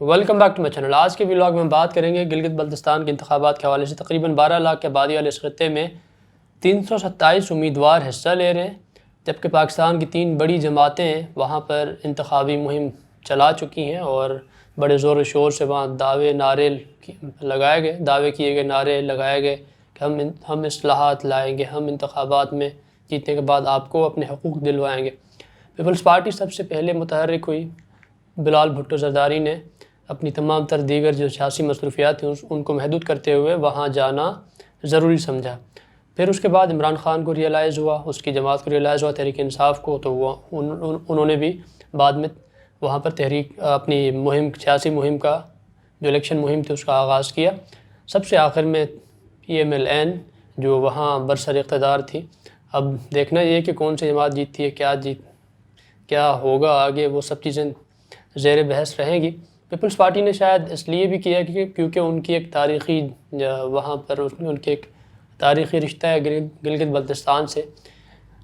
Welcome back to my channel. آج کے vlog میں ہم بات کریں گے گلگت بلتستان کے انتخابات کے حوالے سے۔ تقریباً 12 لاکھ کے آبادی والے اس خطے میں 327 امیدوار حصہ لے رہے ہیں، جبکہ پاکستان کی 3 بڑی جماعتیں وہاں پر انتخابی مہم چلا چکی ہیں اور بڑے زور و شور سے وہاں نعرے لگائے گئے، دعوے کیے گئے، نعرے لگائے گئے کہ ہم اصلاحات لائیں گے، ہم انتخابات میں جیتنے کے بعد آپ کو اپنے حقوق دلوائیں گے۔ پیپلز پارٹی سب سے پہلے متحرک ہوئی۔ بلال بھٹو زرداری نے اپنی تمام تر دیگر جو سیاسی مصروفیات تھیں ان کو محدود کرتے ہوئے وہاں جانا ضروری سمجھا۔ پھر اس کے بعد عمران خان کو ریئلائز ہوا، اس کی جماعت کو ریئلائز ہوا، تحریک انصاف کو، تو وہ انہوں نے بھی بعد میں وہاں پر اپنی سیاسی مہم کا جو الیکشن مہم تھی اس کا آغاز کیا۔ سب سے آخر میں PMLN جو وہاں برسر اقتدار تھی۔ اب دیکھنا یہ کہ کون سی جماعت جیتتی ہے، کیا ہوگا آگے، وہ سب چیزیں زیر بحث رہیں گی۔ پیپلز پارٹی نے شاید اس لیے بھی کیا کیونکہ ان کی ایک تاریخی وہاں پر ان کے ایک تاریخی رشتہ ہے گلگت بلتستان سے۔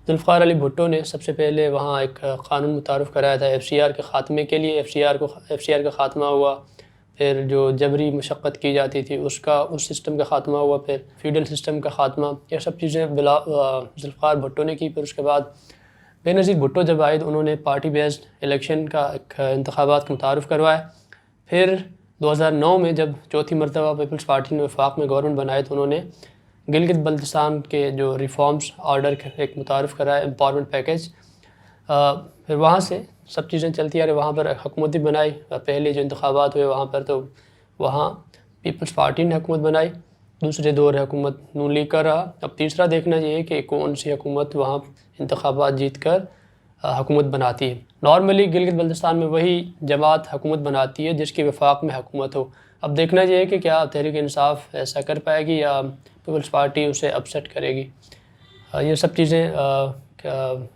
ذوالفقار علی بھٹو نے سب سے پہلے وہاں ایک قانون متعارف کرایا تھا FCR کے خاتمے کے لیے۔ FCR کا خاتمہ ہوا، پھر جو جبری مشقت کی جاتی تھی اس سسٹم کا خاتمہ ہوا، پھر فیوڈل سسٹم کا خاتمہ، یہ سب چیزیں ذوالفقار بھٹو نے کی۔ پھر اس کے بعد بے نظیر بھٹو جب آئے تو انہوں نے پارٹی بیسڈ الیکشن کا ایک انتخابات کا متعارف کروایا۔ پھر 2009 میں جب چوتھی مرتبہ پیپلز پارٹی نے وفاق میں گورنمنٹ بنائے تو انہوں نے گلگت بلتستان کے جو ریفارمز آرڈر ایک متعارف کرایا، امپاورمنٹ پیکیج۔ پھر وہاں سے سب چیزیں چلتی آ رہی، وہاں پر حکومت بھی بنائی۔ پہلے جو انتخابات ہوئے وہاں پر تو وہاں پیپلز پارٹی نے حکومت بنائی، دوسرے دور حکومت نون لیگ کا رہا۔ اب تیسرا دیکھنا یہ ہے کہ کون سی حکومت وہاں انتخابات جیت کر حکومت بناتی ہے۔ نارملی گلگت بلتستان میں وہی جماعت حکومت بناتی ہے جس کی وفاق میں حکومت ہو۔ اب دیکھنا یہ ہے کہ کیا تحریک انصاف ایسا کر پائے گی یا پیپلز پارٹی اسے اپسیٹ کرے گی۔ یہ سب چیزیں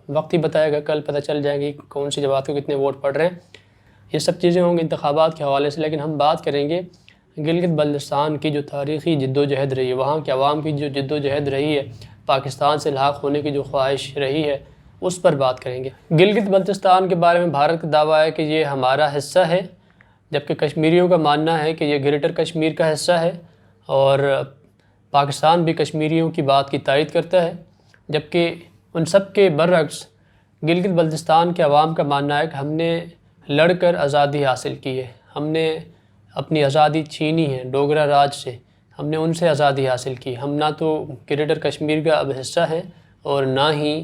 وقت ہی بتائے گا، کل پتہ چل جائے گی کون سی جماعت کو کتنے ووٹ پڑ رہے ہیں۔ یہ سب چیزیں ہوں گی انتخابات کے حوالے سے، لیکن ہم بات کریں گے گلگت بلتستان کی جو تاریخی جد و جہد رہی ہے، وہاں کے عوام کی جو جد و جہد رہی ہے، پاکستان سے لاحق ہونے کی جو خواہش رہی ہے، اس پر بات کریں گے۔ گلگت بلتستان کے بارے میں بھارت کا دعویٰ ہے کہ یہ ہمارا حصہ ہے، جبکہ کشمیریوں کا ماننا ہے کہ یہ گریٹر کشمیر کا حصہ ہے، اور پاکستان بھی کشمیریوں کی بات کی تائید کرتا ہے۔ جبکہ ان سب کے برعکس گلگت بلتستان کے عوام کا ماننا ہے کہ ہم نے لڑ کر آزادی حاصل کی ہے، ہم نے اپنی آزادی چھینی ہے ڈوگرا راج سے، ہم نے ان سے آزادی حاصل کی۔ ہم نہ تو گریٹر کشمیر کا اب حصہ ہیں اور نہ ہی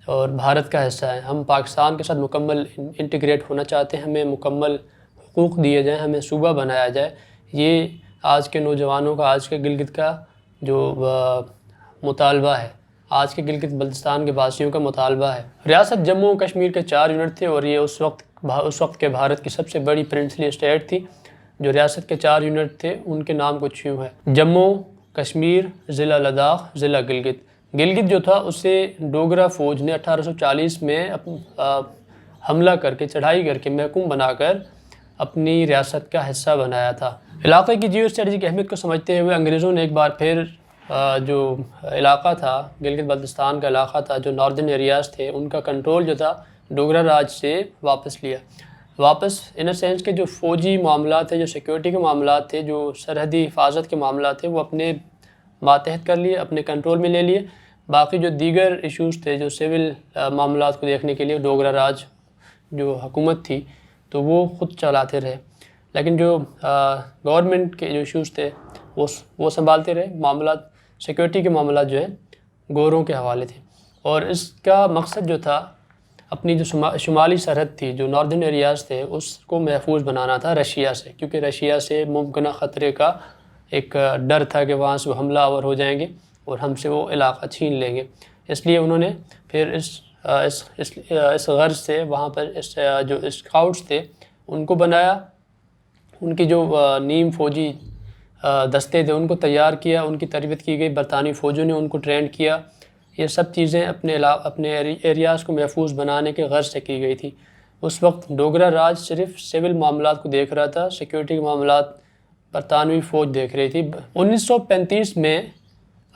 بھارت کا حصہ ہے۔ ہم پاکستان کے ساتھ مکمل انٹیگریٹ ہونا چاہتے ہیں، ہمیں مکمل حقوق دیے جائیں، ہمیں صوبہ بنایا جائے۔ یہ آج کے نوجوانوں کا، آج کے گلگت کا جو مطالبہ ہے، آج کے گلگت بلتستان کے باسیوں کا مطالبہ ہے۔ ریاست جموں و کشمیر کے 4 یونٹ تھے اور یہ اس وقت کے بھارت کی سب سے بڑی پرنسلی اسٹیٹ تھی۔ جو ریاست کے 4 یونٹ تھے ان کے نام کچھ یوں ہے: جموں کشمیر، ضلع لداخ، ضلع گلگت۔ گلگت جو تھا اسے ڈوگرا فوج نے 1840 میں حملہ کر کے، چڑھائی کر کے، محکوم بنا کر اپنی ریاست کا حصہ بنایا تھا۔ علاقے کی جیو اسٹریٹجک اہمیت کو سمجھتے ہوئے انگریزوں نے ایک بار پھر جو علاقہ تھا، گلگت بلتستان کا علاقہ تھا، جو ناردرن ایریاز تھے، ان کا کنٹرول جو تھا ڈوگرا راج سے واپس لیا۔ واپس ان سینس کے جو فوجی معاملات تھے، جو سیکیورٹی کے معاملات تھے، جو سرحدی حفاظت کے معاملات تھے، وہ اپنے ماتحت کر لیے، اپنے کنٹرول میں لے لیے۔ باقی جو دیگر ایشوز تھے، جو سول معاملات کو دیکھنے کے لیے ڈوگرا راج جو حکومت تھی تو وہ خود چلاتے رہے، لیکن جو گورنمنٹ کے جو ایشوز تھے وہ سنبھالتے رہے۔ معاملات، سیکیورٹی کے معاملات جو ہیں گوروں کے حوالے تھے، اور اس کا مقصد جو تھا اپنی جو شمالی سرحد تھی، جو ناردرن ایریاز تھے، اس کو محفوظ بنانا تھا رشیا سے، کیونکہ رشیا سے ممکنہ خطرے کا ایک ڈر تھا کہ وہاں سے وہ حملہ آور ہو جائیں گے اور ہم سے وہ علاقہ چھین لیں گے۔ اس لیے انہوں نے پھر اس غرض سے وہاں پر جو اسکاؤٹس تھے ان کو بنایا، ان کی جو نیم فوجی دستے تھے ان کو تیار کیا، ان کی تربیت کی گئی، برطانوی فوجوں نے ان کو ٹرینڈ کیا۔ یہ سب چیزیں اپنے ایریاز کو محفوظ بنانے کے غرض سے کی گئی تھی۔ اس وقت ڈوگرا راج صرف سول معاملات کو دیکھ رہا تھا، سیکیورٹی کے معاملات برطانوی فوج دیکھ رہی تھی۔ 1935 میں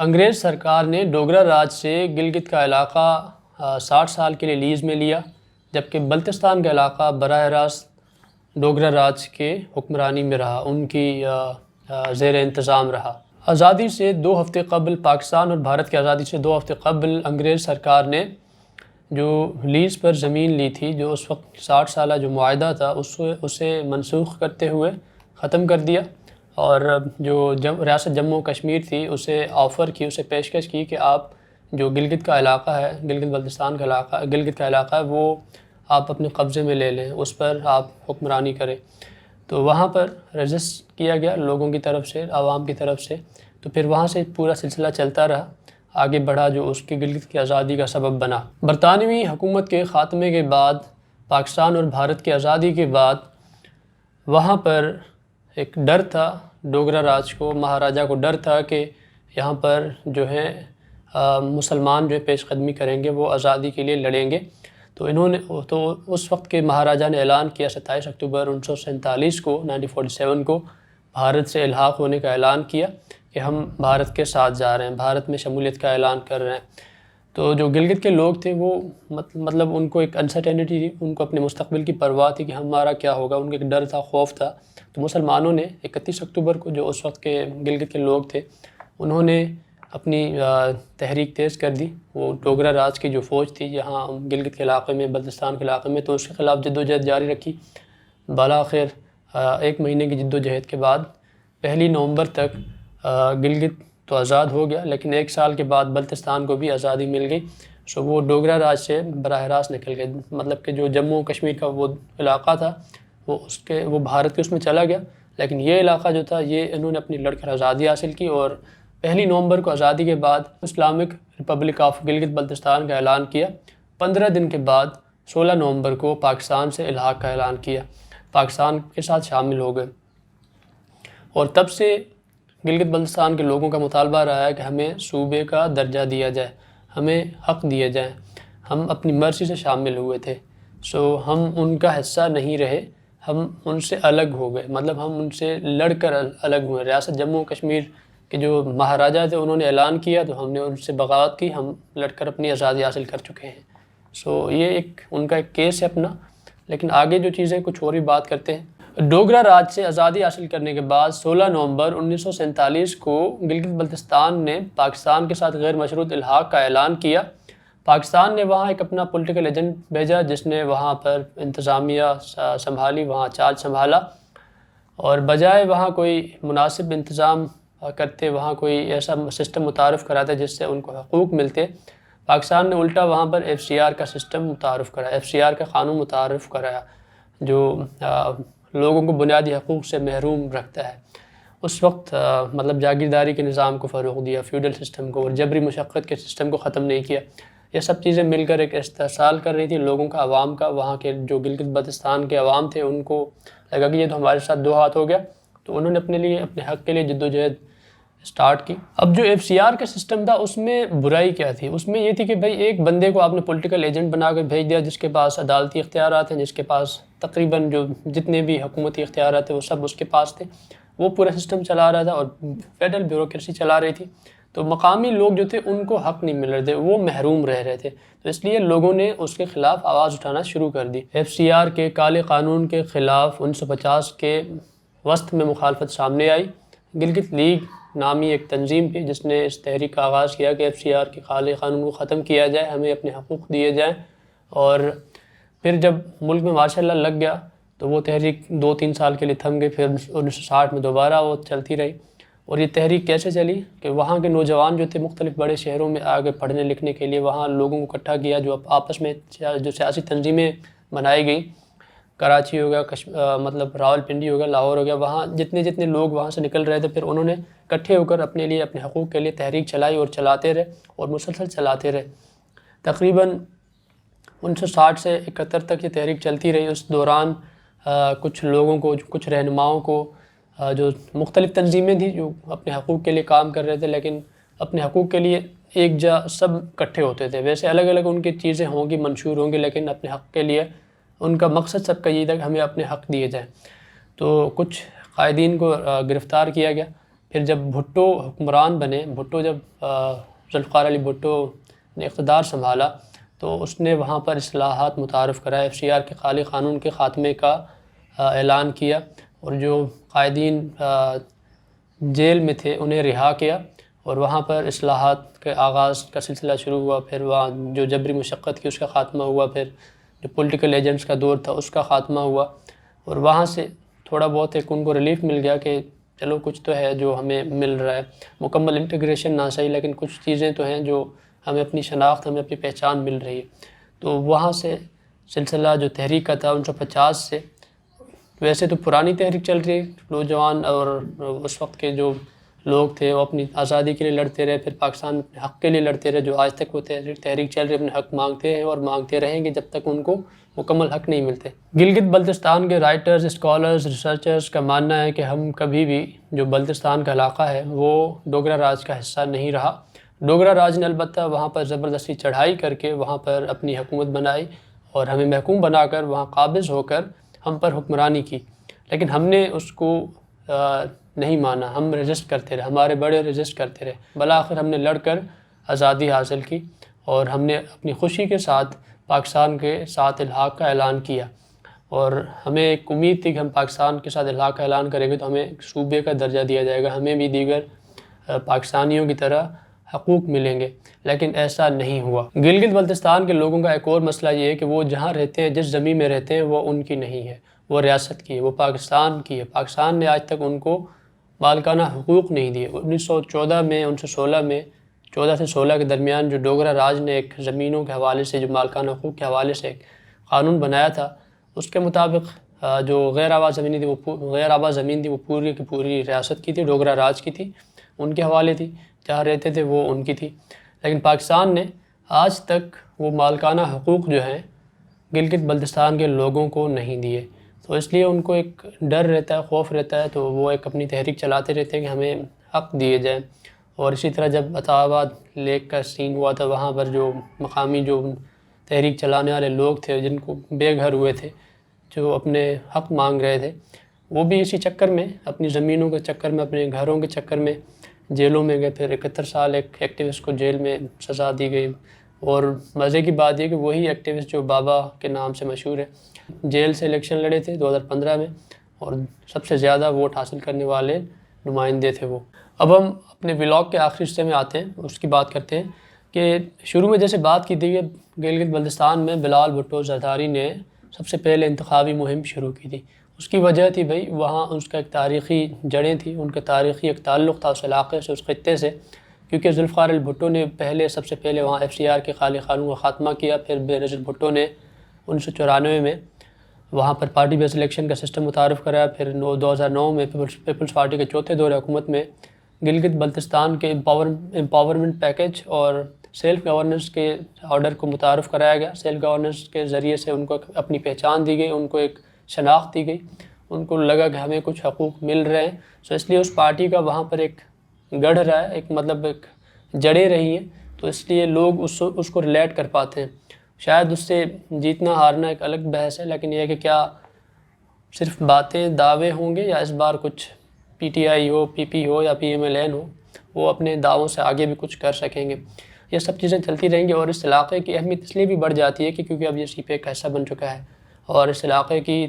انگریز سرکار نے ڈوگرا راج سے گلگت کا علاقہ 60 سال کے لیے لیز میں لیا، جبکہ بلتستان کا علاقہ براہ راست ڈوگرا راج کے حکمرانی میں رہا، ان کی زیر انتظام رہا۔ آزادی سے 2 ہفتے قبل، پاکستان اور بھارت کی آزادی سے 2 ہفتے قبل، انگریز سرکار نے جو لیز پر زمین لی تھی، جو اس وقت 60 سالہ جو معاہدہ تھا، اسے منسوخ کرتے ہوئے ختم کر دیا، اور جو ریاست جموں و کشمیر تھی اسے آفر کی، اسے پیشکش کی کہ آپ جو گلگت کا علاقہ ہے، گلگت بلتستان کا علاقہ، گلگت کا علاقہ ہے، وہ آپ اپنے قبضے میں لے لیں، اس پر آپ حکمرانی کریں۔ تو وہاں پر رجسٹ کیا گیا لوگوں کی طرف سے، عوام کی طرف سے، تو پھر وہاں سے پورا سلسلہ چلتا رہا، آگے بڑھا، جو اس کی گلگت کی آزادی کا سبب بنا۔ برطانوی حکومت کے خاتمے کے بعد، پاکستان اور بھارت کی آزادی کے بعد، وہاں پر ایک ڈر تھا، ڈوگرا راج کو، مہاراجہ کو ڈر تھا کہ یہاں پر جو ہے مسلمان جو پیش قدمی کریں گے، وہ آزادی کے لیے لڑیں گے۔ تو اس وقت کے مہاراجہ نے اعلان کیا 27 اکتوبر 1947 کو 1947 کو بھارت سے الحاق ہونے کا اعلان کیا کہ ہم بھارت کے ساتھ جا رہے ہیں، بھارت میں شمولیت کا اعلان کر رہے ہیں۔ تو جو گلگت کے لوگ تھے وہ مطلب ان کو ایک انسرٹینٹی تھی، ان کو اپنے مستقبل کی پرواہ تھی کہ ہمارا کیا ہوگا، ان کو ایک ڈر تھا، خوف تھا۔ تو مسلمانوں نے 31 اکتوبر کو، جو اس وقت کے گلگت کے لوگ تھے، انہوں نے اپنی تحریک تیز کر دی۔ وہ ڈوگرا راج کی جو فوج تھی یہاں گلگت کے علاقے میں، بلتستان کے علاقے میں، تو اس کے خلاف جد و جہد جاری رکھی۔ بالآخر 1 مہینے کی جد و جہد کے بعد 1 نومبر تک گلگت تو آزاد ہو گیا، لیکن 1 سال کے بعد بلتستان کو بھی آزادی مل گئی۔ سو وہ ڈوگرا راج سے براہ راست نکل گئے، مطلب کہ جو جموں و کشمیر کا وہ علاقہ تھا وہ بھارت کے اس میں چلا گیا، لیکن یہ علاقہ جو تھا یہ انہوں نے اپنی لڑ کر آزادی حاصل کی، اور 1 نومبر کو آزادی کے بعد Islamic republic of Gilgit Baltistan کا اعلان کیا۔ 15 دن کے بعد 16 نومبر کو پاکستان سے الحاق کا اعلان کیا، پاکستان کے ساتھ شامل ہو گئے۔ اور تب سے گلگت بلتستان کے لوگوں کا مطالبہ رہا ہے کہ ہمیں صوبے کا درجہ دیا جائے، ہمیں حق دیے جائیں۔ ہم اپنی مرضی سے شامل ہوئے تھے، سو ہم ان کا حصہ نہیں رہے، ہم ان سے الگ ہو گئے، مطلب ہم ان سے لڑ کر الگ ہوئے۔ ریاست جموں و کشمیر کے جو مہاراجہ تھے انہوں نے اعلان کیا تو ہم نے ان سے بغاوت کی، ہم لڑ کر اپنی آزادی حاصل کر چکے ہیں۔ سو یہ ایک ان کا ایک کیس ہے اپنا، لیکن آگے جو چیزیں کچھ اور بھی بات کرتے ہیں۔ ڈوگرا راج سے آزادی حاصل کرنے کے بعد 16 نومبر 1947 کو گلگت بلتستان نے پاکستان کے ساتھ غیر مشروط الحاق کا اعلان کیا۔ پاکستان نے وہاں ایک اپنا پولیٹیکل ایجنٹ بھیجا جس نے وہاں پر انتظامیہ سنبھالی، وہاں چارج سنبھالا، اور بجائے وہاں کوئی مناسب انتظام کرتے، وہاں کوئی ایسا سسٹم متعارف کراتے جس سے ان کو حقوق ملتے، پاکستان نے الٹا وہاں پر FCR کا سسٹم متعارف کرایا، FCR کا قانون متعارف کرایا، جو لوگوں کو بنیادی حقوق سے محروم رکھتا ہے۔ اس وقت مطلب جاگیرداری کے نظام کو فروغ دیا، فیوڈل سسٹم کو، اور جبری مشقت کے سسٹم کو ختم نہیں کیا۔ یہ سب چیزیں مل کر ایک استحصال کر رہی تھی لوگوں کا، عوام کا، وہاں کے جو گلگت بلتستان کے عوام تھے ان کو لگا کہ یہ تو ہمارے ساتھ 2 ہاتھ ہو گیا، تو انہوں نے اپنے لیے، اپنے حق کے لیے جد و جہد سٹارٹ کی۔ اب جو FCR کا سسٹم تھا اس میں برائی کیا تھی؟ اس میں یہ تھی کہ بھائی ایک بندے کو آپ نے پولیٹیکل ایجنٹ بنا کر بھیج دیا جس کے پاس عدالتی اختیارات ہیں، جس کے پاس تقریباً جو جتنے بھی حکومتی اختیارات ہیں وہ سب اس کے پاس تھے، وہ پورا سسٹم چلا رہا تھا اور فیڈرل بیوروکریسی چلا رہی تھی، تو مقامی لوگ جو تھے ان کو حق نہیں مل رہے تھے، وہ محروم رہ رہے تھے، تو اس لیے لوگوں نے اس کے خلاف آواز اٹھانا شروع کر دی۔ FCR کے کالے قانون کے خلاف 1950 کے وسط میں مخالفت سامنے آئی۔ گلگت لیگ نامی ایک تنظیم تھی جس نے اس تحریک کا آغاز کیا کہ FCR کے کالے قانون کو ختم کیا جائے، ہمیں اپنے حقوق دیے جائیں، اور پھر جب ملک میں ماشاء اللہ لگ گیا تو وہ تحریک 2-3 سال کے لیے تھم گئی، پھر 1960 میں دوبارہ وہ چلتی رہی۔ اور یہ تحریک کیسے چلی کہ وہاں کے نوجوان جو تھے مختلف بڑے شہروں میں آگے پڑھنے لکھنے کے لیے وہاں لوگوں کو اکٹھا کیا، جو آپس میں جو سیاسی تنظیمیں بنائی گئیں، کراچی ہو گیا، مطلب راول پنڈی ہو گیا، لاہور ہو گیا، وہاں جتنے لوگ وہاں سے نکل رہے تھے پھر انہوں نے اکٹھے ہو کر اپنے لیے، اپنے حقوق کے لیے تحریک چلائی اور چلاتے رہے اور مسلسل چلاتے رہے۔ تقریباً 1960 سے 71 تک یہ تحریک چلتی رہی۔ اس دوران کچھ لوگوں کو، کچھ رہنماؤں کو، جو مختلف تنظیمیں تھیں جو اپنے حقوق کے لیے کام کر رہے تھے لیکن اپنے حقوق کے لیے ایک جا سب اکٹھے ہوتے تھے، ویسے الگ الگ ان کی چیزیں ہوں گی، منشور ہوں گے، لیکن اپنے حق کے لیے ان کا مقصد سب کا یہ تھا کہ ہمیں اپنے حق دیے جائیں۔ تو کچھ قائدین کو گرفتار کیا گیا۔ پھر جب بھٹو حکمران بنے، جب ذوالفقار علی بھٹو نے اقتدار سنبھالا تو اس نے وہاں پر اصلاحات متعارف کرائے، FCR کے کالے قانون کے خاتمے کا اعلان کیا اور جو قائدین جیل میں تھے انہیں رہا کیا، اور وہاں پر اصلاحات کے آغاز کا سلسلہ شروع ہوا۔ پھر وہاں جو جبری مشقت کی اس کا خاتمہ ہوا، پھر جو پولیٹیکل ایجنٹس کا دور تھا اس کا خاتمہ ہوا، اور وہاں سے تھوڑا بہت ایک ان کو ریلیف مل گیا کہ چلو کچھ تو ہے جو ہمیں مل رہا ہے، مکمل انٹیگریشن نہ صحیح لیکن کچھ چیزیں تو ہیں جو ہمیں اپنی شناخت، ہمیں اپنی پہچان مل رہی ہے۔ تو وہاں سے سلسلہ جو تحریک کا تھا 1950 سے، ویسے تو پرانی تحریک چل رہی ہے، نوجوان اور اس وقت کے جو لوگ تھے وہ اپنی آزادی کے لیے لڑتے رہے، پھر پاکستان اپنے حق کے لیے لڑتے رہے، جو آج تک وہ تحریک چل رہی ہے، اپنے حق مانگتے ہیں اور مانگتے رہیں گے جب تک ان کو مکمل حق نہیں ملتے۔ گلگت بلتستان کے رائٹرز، اسکالرز، ریسرچرز کا ماننا ہے کہ ہم کبھی بھی جو بلتستان کا علاقہ ہے وہ ڈوگرا راج کا حصہ نہیں رہا۔ ڈوگرا راج نے البتہ وہاں پر زبردستی چڑھائی کر کے وہاں پر اپنی حکومت بنائی اور ہمیں محکوم بنا کر وہاں قابض ہو کر ہم پر حکمرانی کی، لیکن ہم نے اس کو نہیں مانا، ہم ریزسٹ کرتے رہے، ہمارے بڑے ریزسٹ کرتے رہے، بالآخر ہم نے لڑ کر آزادی حاصل کی اور ہم نے اپنی خوشی کے ساتھ پاکستان کے ساتھ الحاق کا اعلان کیا، اور ہمیں ایک امید تھی کہ ہم پاکستان کے ساتھ الحاق کا اعلان کریں گے تو ہمیں ایک صوبے کا درجہ دیا جائے گا، ہمیں بھی دیگر پاکستانیوں کی طرح حقوق ملیں گے، لیکن ایسا نہیں ہوا۔ گلگت بلتستان کے لوگوں کا ایک اور مسئلہ یہ ہے کہ وہ جہاں رہتے ہیں، جس زمین میں رہتے ہیں، وہ ان کی نہیں ہے، وہ ریاست کی ہے، وہ پاکستان کی ہے۔ پاکستان نے آج تک ان کو مالکانہ حقوق نہیں دیے۔ 1914 میں 1916 میں 14 سے 16 کے درمیان جو ڈوگرا راج نے ایک زمینوں کے حوالے سے، جو مالکانہ حقوق کے حوالے سے ایک قانون بنایا تھا، اس کے مطابق جو غیر آباد زمینیں تھی وہ پوری کی پوری ریاست کی تھی، ڈوگرا راج کی تھی، ان کے حوالے تھی، جہاں رہتے تھے وہ ان کی تھی، لیکن پاکستان نے آج تک وہ مالکانہ حقوق جو ہیں گلگت بلتستان کے لوگوں کو نہیں دیے، تو اس لیے ان کو ایک ڈر رہتا ہے، خوف رہتا ہے، تو وہ ایک اپنی تحریک چلاتے رہتے ہیں کہ ہمیں حق دیے جائیں۔ اور اسی طرح جب عطا آباد لیک کا سین ہوا تھا، وہاں پر جو مقامی جو تحریک چلانے والے لوگ تھے جن کو بے گھر ہوئے تھے، جو اپنے حق مانگ رہے تھے، وہ بھی اسی چکر میں، اپنی زمینوں کے چکر میں، اپنے گھروں کے چکر میں جیلوں میں گئے۔ پھر 71 سال ایک ایکٹیوسٹ کو جیل میں سزا دی گئی، اور مزے کی بات یہ کہ وہی ایکٹیوسٹ جو بابا کے نام سے مشہور ہے، جیل سے الیکشن لڑے تھے 2015 میں، اور سب سے زیادہ ووٹ حاصل کرنے والے نمائندے تھے وہ۔ اب ہم اپنے ولاگ کے آخری حصے میں آتے ہیں، اس کی بات کرتے ہیں کہ شروع میں جیسے بات کی تھی کہ گلگت بلتستان میں بلال بھٹو زرداری نے سب سے پہلے انتخابی مہم شروع کی تھی۔ اس کی وجہ تھی بھائی وہاں اس کا ایک تاریخی جڑیں تھیں، ان کا تاریخی ایک تعلق تھا اس علاقے سے، اس خطے سے، کیونکہ ذوالفقار علی بھٹو نے سب سے پہلے وہاں FCR کے قانون کا خاتمہ کیا، پھر بےنظیر بھٹو نے 1994 میں وہاں پر پارٹی بیس الیکشن کا سسٹم متعارف کرایا، پھر 2009 میں پیپلز پارٹی کے چوتھے دور حکومت میں گلگت بلتستان کے امپاورمنٹ پیکج اور سیلف گورننس کے آرڈر کو متعارف کرایا گیا۔ سیلف گورننس کے ذریعے سے ان کو اپنی پہچان دی گئی، ان کو ایک شناخت دی گئی، ان کو لگا کہ ہمیں کچھ حقوق مل رہے ہیں، سو اس لیے اس پارٹی کا وہاں پر ایک گڑھ رہا ہے، ایک جڑیں رہی ہیں، تو اس لیے لوگ اس کو ریلیٹ کر پاتے ہیں۔ شاید اس سے جیتنا ہارنا ایک الگ بحث ہے، لیکن یہ ہے کہ کیا صرف باتیں دعوے ہوں گے، یا اس بار کچھ PTI ہو، PP ہو یا PMLN ہو، وہ اپنے دعووں سے آگے بھی کچھ کر سکیں گے۔ یہ سب چیزیں چلتی رہیں گی، اور اس علاقے کی اہمیت اس لیے بھی بڑھ جاتی ہے کہ کیونکہ اب یہ CPA کا حصہ بن چکا ہے، اور اس علاقے کی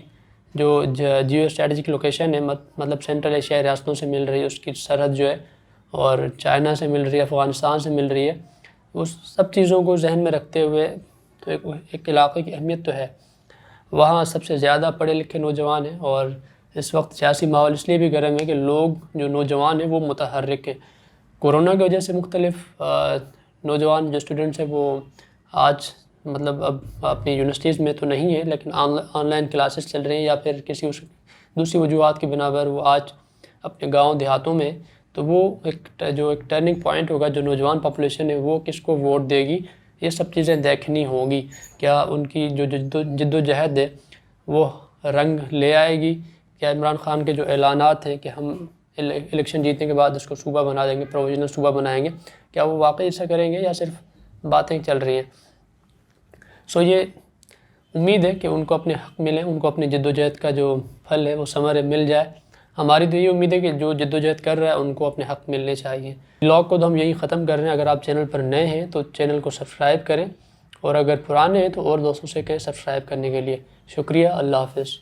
جو جیو اسٹریٹجک لوکیشن ہے، مطلب سینٹرل ایشیائی ریاستوں سے مل رہی ہے، اس کی سرحد جو ہے، اور چائنا سے مل رہی ہے، افغانستان سے مل رہی ہے، اس سب چیزوں کو ذہن میں رکھتے ہوئے تو ایک علاقے کی اہمیت تو ہے۔ وہاں سب سے زیادہ پڑھے لکھے نوجوان ہیں، اور اس وقت سیاسی ماحول اس لیے بھی گرم ہے کہ لوگ جو نوجوان ہیں وہ متحرک ہیں۔ کورونا کی وجہ سے مختلف نوجوان جو اسٹوڈنٹس ہیں وہ آج مطلب اب اپنی یونیورسٹیز میں تو نہیں ہیں، لیکن آن لائن کلاسز چل رہی ہیں، یا پھر کسی دوسری وجوہات کی بنا پر وہ آج اپنے گاؤں دیہاتوں میں، تو وہ ایک ٹرننگ پوائنٹ ہوگا، جو نوجوان پاپولیشن ہے وہ کس کو ووٹ دے گی، یہ سب چیزیں دیکھنی ہوگی۔ کیا ان کی جو جد و جہد ہے وہ رنگ لے آئے گی؟ کیا عمران خان کے جو اعلانات ہیں کہ ہم الیکشن جیتنے کے بعد اس کو صوبہ بنا دیں گے، پروویژنل صوبہ بنائیں گے، کیا وہ واقعی ایسا کریں گے یا صرف باتیں چل رہی ہیں؟ سو یہ امید ہے کہ ان کو اپنے حق ملیں، ان کو اپنی جد و جہد کا جو پھل ہے وہ ثمر مل جائے۔ ہماری تو یہ امید ہے کہ جو جد و جہد کر رہا ہے ان کو اپنے حق ملنے چاہیے۔ بلاگ کو تو ہم یہی ختم کر رہے ہیں۔ اگر آپ چینل پر نئے ہیں تو چینل کو سبسکرائب کریں، اور اگر پرانے ہیں تو اور دوستوں سے کہیں سبسکرائب کرنے کے لیے۔ شکریہ، اللہ حافظ۔